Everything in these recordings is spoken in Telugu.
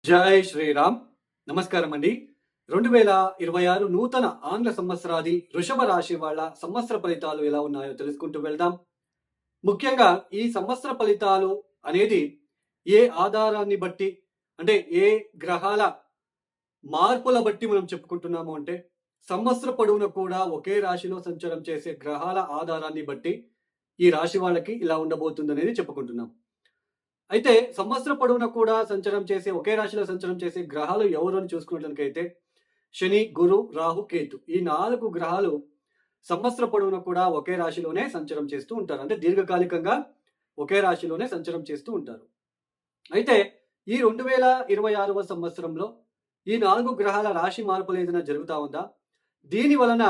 జై శ్రీరామ్. నమస్కారం అండి. 2026 నూతన ఆంగ్ల సంవత్సరాది వృషభ రాశి వాళ్ళ సంవత్సర ఫలితాలు ఎలా ఉన్నాయో తెలుసుకుంటూ వెళ్దాం. ముఖ్యంగా ఈ సంవత్సర ఫలితాలు అనేది ఏ ఆధారాన్ని బట్టి, అంటే ఏ గ్రహాల మార్పుల బట్టి మనం చెప్పుకుంటున్నాము అంటే, సంవత్సర పొడవునా కూడా ఒకే రాశిలో సంచారం చేసే గ్రహాల ఆధారాన్ని బట్టి ఈ రాశి వాళ్ళకి ఇలా ఉండబోతుందనేది చెప్పుకుంటున్నాం. అయితే సంవత్సరం పొడవునా కూడా ఒకే రాశిలో సంచారం చేసే గ్రహాలు ఎవరు అని చూసుకున్నట్లయితే శని, గురు, రాహు, కేతు ఈ 4 గ్రహాలు సంవత్సరం పొడవునా కూడా ఒకే రాశిలోనే సంచారం చేస్తూ ఉంటారు. అంటే దీర్ఘకాలికంగా ఒకే రాశిలోనే సంచారం చేస్తూ ఉంటారు. అయితే ఈ 2026వ సంవత్సరంలో ఈ 4 గ్రహాల రాశి మార్పులు ఏదైనా జరుగుతా ఉందా? దీని వలన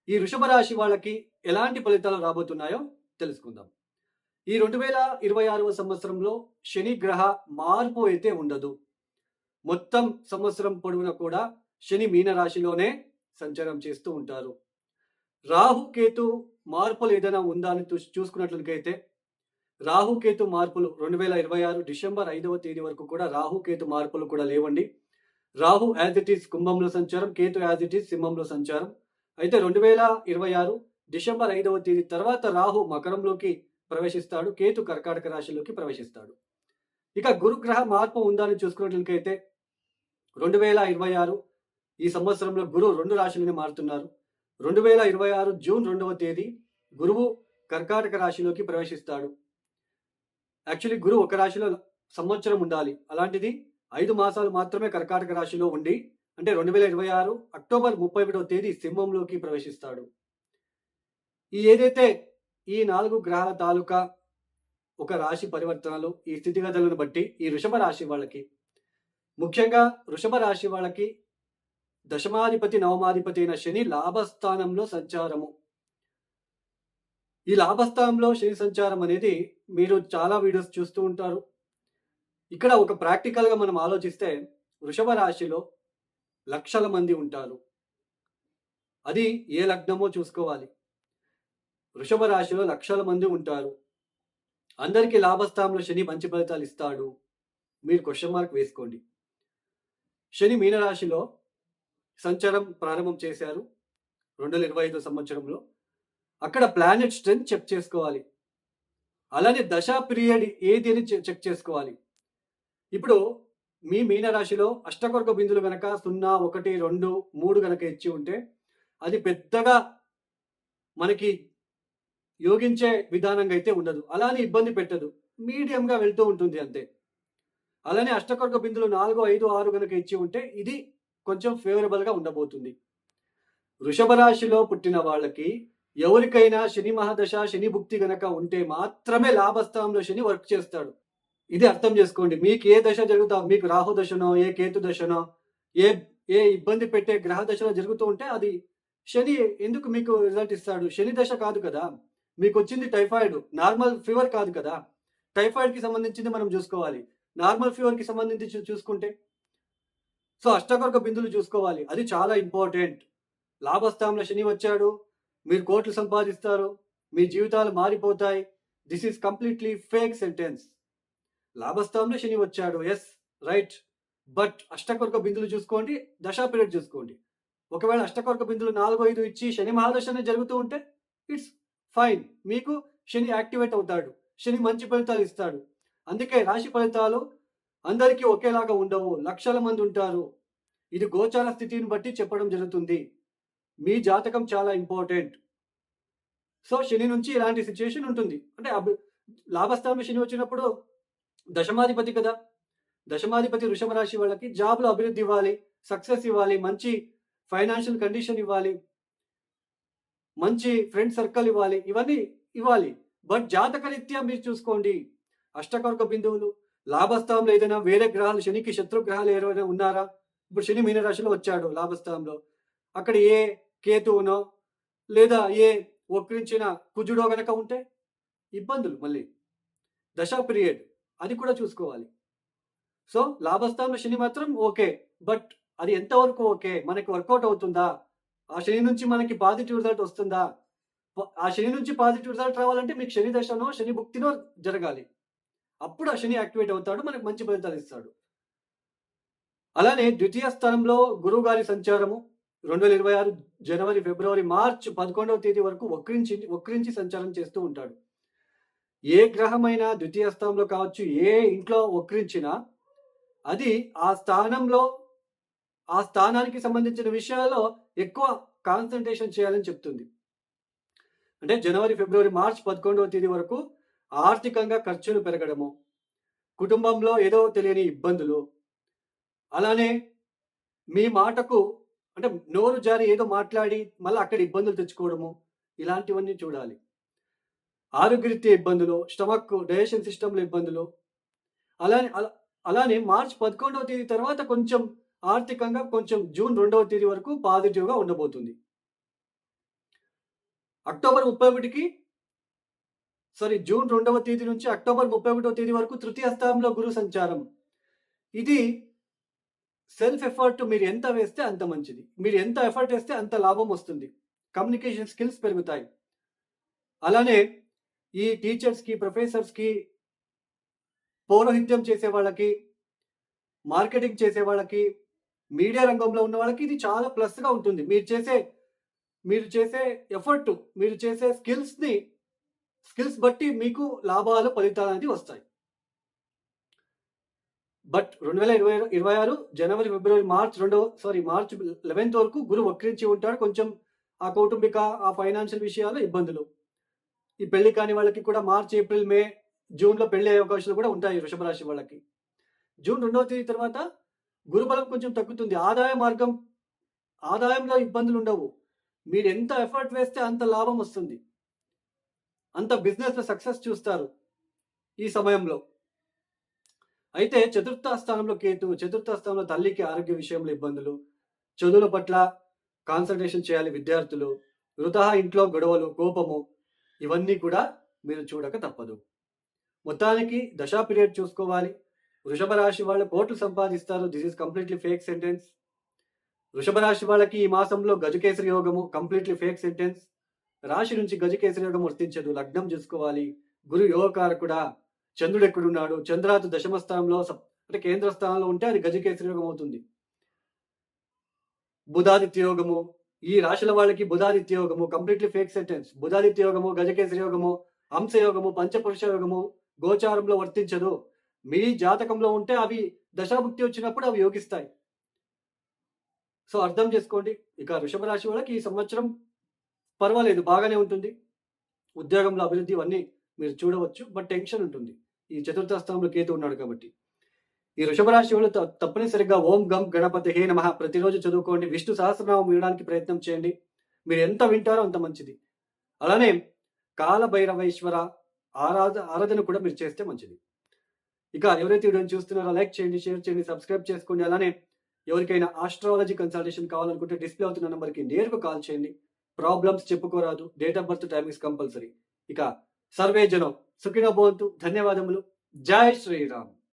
ఈ వృషభ రాశి వాళ్ళకి ఎలాంటి ఫలితాలు రాబోతున్నాయో తెలుసుకుందాం. ఈ 2026వ సంవత్సరంలో శని గ్రహ మార్పు అయితే ఉండదు. మొత్తం సంవత్సరం పొడవునా కూడా శని మీన రాశిలోనే సంచారం చేస్తూ ఉంటారు. రాహు, కేతు మార్పులు ఏదైనా ఉందా అని చూసుకున్నట్లయితే రాహు, కేతు మార్పులు 2026 డిసెంబర్ 5వ తేదీ వరకు కూడా రాహు, కేతు మార్పులు కూడా లేవండి. రాహు యాజ్ ఇట్ ఈస్ కుంభంలో సంచారం, కేతు యాజ్ ఇట్ ఈస్ సింహంలో సంచారం. అయితే 2026 డిసెంబర్ 5వ తేదీ తర్వాత రాహు మకరంలోకి ప్రవేశిస్తాడు, కేతు కర్కాటక రాశిలోకి ప్రవేశిస్తాడు. ఇక గురుగ్రహ మార్పు ఉందా అని చూసుకున్నట్లయితే 2026 ఈ సంవత్సరంలో గురువు 2 రాశులని మారుతున్నారు. 2026 జూన్ 2వ తేదీ గురువు కర్కాటక రాశిలోకి ప్రవేశిస్తాడు. యాక్చువల్లీ గురువు ఒక రాశిలో సంవత్సరం ఉండాలి, అలాంటిది 5 మాసాలు మాత్రమే కర్కాటక రాశిలో ఉండి, అంటే 2026 అక్టోబర్ 31వ తేదీ సింహంలోకి ప్రవేశిస్తాడు. ఏదైతే ఈ 4 గ్రహాల తాలూకా ఒక రాశి పరివర్తనలు, ఈ స్థితిగతులను బట్టి ఈ వృషభ రాశి వాళ్ళకి, ముఖ్యంగా వృషభ రాశి వాళ్ళకి దశమాధిపతి, నవమాధిపతి అయిన శని లాభస్థానంలో సంచారము. ఈ లాభస్థానంలో శని సంచారం అనేది మీరు చాలా వీడియోస్ చూస్తూ ఉంటారు. ఇక్కడ ఒక ప్రాక్టికల్గా మనం ఆలోచిస్తే వృషభ రాశిలో లక్షల మంది ఉంటారు. అది ఏ లగ్నమో చూసుకోవాలి. వృషభ రాశిలో లక్షల మంది ఉంటారు. అందరికీ లాభస్థానంలో శని మంచి ఫలితాలు ఇస్తాడు. మీరు క్వశ్చన్ మార్క్ వేసుకోండి. శని మీనరాశిలో సంచారం ప్రారంభం చేశారు 2025 సంవత్సరంలో. అక్కడ ప్లానెట్ స్ట్రెంత్ చెక్ చేసుకోవాలి. అలానే దశా పీరియడ్ ఏది అని చెక్ చేసుకోవాలి. ఇప్పుడు మీ మీనరాశిలో అష్టకొర్క బిందులు గనక 0, 1, 2, 3 గనక ఇచ్చి ఉంటే అది పెద్దగా మనకి యోగించే విధానంగా అయితే ఉండదు, అలానే ఇబ్బంది పెట్టదు, మీడియంగా వెళ్తూ ఉంటుంది అంతే. అలానే అష్టకొర్క బిందులు 4, 5, 6 కనుక ఇచ్చి ఉంటే ఇది కొంచెం ఫేవరబుల్గా ఉండబోతుంది. వృషభ రాశిలో పుట్టిన వాళ్ళకి ఎవరికైనా శని మహాదశ, శని భుక్తి గనక ఉంటే మాత్రమే లాభస్థానంలో శని వర్క్ చేస్తాడు. ఇది అర్థం చేసుకోండి. మీకు ఏ దశ జరుగుతా, మీకు రాహు దశనో, ఏ కేతు దశనో, ఏ ఏ ఇబ్బంది పెట్టే గ్రహ దశలో జరుగుతూ ఉంటే అది శని ఎందుకు మీకు రిజల్ట్ ఇస్తాడు? శని దశ కాదు కదా, మీకు వచ్చింది టైఫాయిడ్, నార్మల్ ఫీవర్ కాదు కదా. టైఫాయిడ్కి సంబంధించింది మనం చూసుకోవాలి, నార్మల్ ఫీవర్కి సంబంధించి చూసుకుంటే సో అష్టకొర్క బిందులు చూసుకోవాలి, అది చాలా ఇంపార్టెంట్. లాభస్థానంలో శని వచ్చాడు, మీరు కోట్లు సంపాదిస్తారు, మీ జీవితాలు మారిపోతాయి. This is completely fake sentence. లాభస్థానంలో శని వచ్చాడు, ఎస్ రైట్, బట్ అష్టకొర్క బిందులు చూసుకోండి, దశా పీరియడ్ చూసుకోండి. ఒకవేళ అష్టకొర్క బిందులు 4, 5 ఇచ్చి శని మహాదశనే జరుగుతూ ఉంటే ఇట్స్ ఫైన్, మీకు శని యాక్టివేట్ అవుతాడు, శని మంచి ఫలితాలు ఇస్తాడు. అందుకే రాశి ఫలితాలు అందరికీ ఒకేలాగా ఉండవు, లక్షల మంది ఉంటారు. ఇది గోచార స్థితిని బట్టి చెప్పడం జరుగుతుంది. మీ జాతకం చాలా ఇంపార్టెంట్. సో శని నుంచి ఇలాంటి సిచ్యుయేషన్ ఉంటుంది. అంటే లాభస్థానం శని వచ్చినప్పుడు దశమాధిపతి కదా, దశమాధిపతి వృషభ రాశి వాళ్ళకి జాబ్లో అభివృద్ధి ఇవ్వాలి, సక్సెస్ ఇవ్వాలి, మంచి ఫైనాన్షియల్ కండిషన్ ఇవ్వాలి, మంచి ఫ్రెండ్ సర్కిల్ ఇవ్వాలి, ఇవన్నీ ఇవ్వాలి. బట్ జాతకరీత్యా మీరు చూసుకోండి. అష్టకొర్క బిందువులు లాభస్థానంలో ఏదైనా వేరే గ్రహాలు, శనికి శత్రు గ్రహాలు ఏమైనా ఉన్నారా? ఇప్పుడు శని మీనరాశిలో వచ్చాడు లాభస్థానంలో, అక్కడ ఏ కేతువునో లేదా ఏ వక్రించిన కుజుడో గనక ఉంటే ఇబ్బందులు. మళ్ళీ దశా పీరియడ్ అది కూడా చూసుకోవాలి. సో లాభస్థానంలో శని మాత్రం ఓకే, బట్ అది ఎంతవరకు ఓకే, మనకి వర్కౌట్ అవుతుందా? ఆ శని నుంచి మనకి పాజిటివ్ రిజల్ట్ వస్తుందా? ఆ శని నుంచి పాజిటివ్ రిజల్ట్ రావాలంటే మీకు శని దశనో శని భుక్తినో జరగాలి. అప్పుడు ఆ శని యాక్టివేట్ అవుతాడు, మనకు మంచి ఫలితాలు ఇస్తాడు. అలానే ద్వితీయ స్థానంలో గురువు గారి సంచారము 2026 జనవరి, ఫిబ్రవరి, మార్చ్ 11వ తేదీ వరకు వక్రించి సంచారం చేస్తూ ఉంటాడు. ఏ గ్రహమైనా ద్వితీయ స్థానంలో కావచ్చు, ఏ ఇంట్లో వక్రించినా అది ఆ స్థానానికి సంబంధించిన విషయాల్లో ఎక్కువ కాన్సంట్రేషన్ చేయాలని చెప్తుంది. అంటే జనవరి, ఫిబ్రవరి, మార్చ్ 11వ తేదీ వరకు ఆర్థికంగా ఖర్చులు పెరగడము, కుటుంబంలో ఏదో తెలియని ఇబ్బందులు, అలానే మీ మాటకు అంటే నోరు జారి ఏదో మాట్లాడి మళ్ళీ అక్కడ ఇబ్బందులు తెచ్చుకోవడము, ఇలాంటివన్నీ చూడాలి. ఆరోగ్యరీత్యా ఇబ్బందులు, స్టమక్, డైజెషన్ సిస్టమ్‌లో ఇబ్బందులు, అలానే అలానే మార్చ్ 11వ తేదీ తర్వాత కొంచెం ఆర్థికంగా కొంచెం జూన్ 2వ తేదీ వరకు పాజిటివ్‌గా ఉండబోతుంది. జూన్ 2వ తేదీ నుంచి అక్టోబర్ 31వ తేదీ వరకు తృతీయ స్థానంలో గురు సంచారం. ఇది సెల్ఫ్ ఎఫర్ట్ మీరు ఎంత వేస్తే అంత మంచిది. మీరు ఎంత ఎఫర్ట్ వేస్తే అంత లాభం వస్తుంది. కమ్యూనికేషన్ స్కిల్స్ పెరుగుతాయి. అలానే ఈ టీచర్స్‌కి, ప్రొఫెసర్స్‌కి, పౌరోహిత్యం చేసే వాళ్ళకి, మార్కెటింగ్ చేసే వాళ్ళకి, మీడియా రంగంలో ఉన్న వాళ్ళకి ఇది చాలా ప్లస్‌గా ఉంటుంది. మీరు చేసే ఎఫర్ట్, మీరు చేసే స్కిల్స్ బట్టి మీకు లాభాలు, ఫలితాలు అనేది వస్తాయి. But 2026 January, February, March 11th వరకు గురువు వక్రించి ఉంటాడు. కొంచెం ఆ కౌటుంబిక, ఆ ఫైనాన్షియల్ విషయాల్లో ఇబ్బందులు. ఈ పెళ్లి కాని వాళ్ళకి కూడా మార్చ్, ఏప్రిల్, మే, జూన్‌లో పెళ్లి అయ్యే అవకాశాలు కూడా ఉంటాయి వృషభ రాశి వాళ్ళకి. జూన్ 2వ తేదీ తర్వాత గురుబలం కొంచెం తగ్గుతుంది. ఆదాయంలో ఇబ్బందులు ఉండవు. మీరు ఎంత ఎఫర్ట్ వేస్తే అంత లాభం వస్తుంది. అంత బిజినెస్‌లో సక్సెస్ చూస్తారు ఈ సమయంలో. అయితే చతుర్థ స్థానంలో కేతు, చతుర్థ స్థానంలో తల్లికి ఆరోగ్య విషయంలో ఇబ్బందులు, చదువుల పట్ల కాన్సంట్రేషన్ చేయాలి విద్యార్థులు, ఇంట్లో గొడవలు, కోపము, ఇవన్నీ కూడా మీరు చూడక తప్పదు. మొత్తానికి దశా పీరియడ్ చూసుకోవాలి. వృషభ రాశి వాళ్ళు కోట్లు సంపాదిస్తారు. This is completely fake sentence. వృషభ రాశి వాళ్ళకి ఈ మాసంలో గజకేసరి యోగము కంప్లీట్లీ ఫేక్ సెంటెన్స్. రాశి నుంచి గజకేసరి యోగం వర్తించదు. లగ్నం చూసుకోవాలి. గురు యోగకారకుడా, చంద్రుడు ఎక్కడున్నాడు? చంద్రాతు దశమ స్థానంలో అంటే కేంద్ర స్థానంలో ఉంటే అది గజకేసరి యోగం అవుతుంది. బుధాదిత్య యోగము, ఈ రాశుల వాళ్ళకి బుధాదిత్య యోగము కంప్లీట్లీ ఫేక్ సెంటెన్స్. బుధాదిత్య యోగము, గజకేసరి యోగము, హంస యోగము, పంచపురుష యోగము గోచారంలో వర్తించదు. మీ జాతకంలో ఉంటే అవి దశాభుక్తి వచ్చినప్పుడు అవి యోగిస్తాయి. సో అర్థం చేసుకోండి. ఇక వృషభ రాశి వాళ్ళకి ఈ సంవత్సరం పర్వాలేదు, బాగానే ఉంటుంది. ఉద్యోగంలో అభివృద్ధి ఇవన్నీ మీరు చూడవచ్చు. బట్ టెన్షన్ ఉంటుంది. ఈ చతుర్థ స్థానంలో కేతు ఉన్నాడు కాబట్టి. ఈ వృషభ రాశి వాళ్ళు తప్పనిసరిగా ఓం గం గణపతి హే నమః ప్రతిరోజు చదువుకోండి. విష్ణు సహస్రనామం వినడానికి ప్రయత్నం చేయండి. మీరు ఎంత వింటారో అంత మంచిది. అలానే కాలభైరవేశ్వర ఆరాధన కూడా మీరు చేస్తే మంచిది. ఇక ఎవరైతే వీడియోని చూస్తున్నారో లైక్ చేయండి, షేర్ చేయండి, సబ్స్క్రైబ్ చేసుకోండి. అలానే ఎవరికైనా ఆస్ట్రాలజీ కన్సల్టేషన్ కావాలనుకుంటే డిస్ప్లే అవుతున్న నెంబర్కి నేరుగా కాల్ చేయండి. ప్రాబ్లమ్స్ చెప్పుకోరాదు. Date of birth, timings compulsory. ఇక సర్వే జనం సుఖినో భవంతు. ధన్యవాదములు. జై శ్రీరామ్.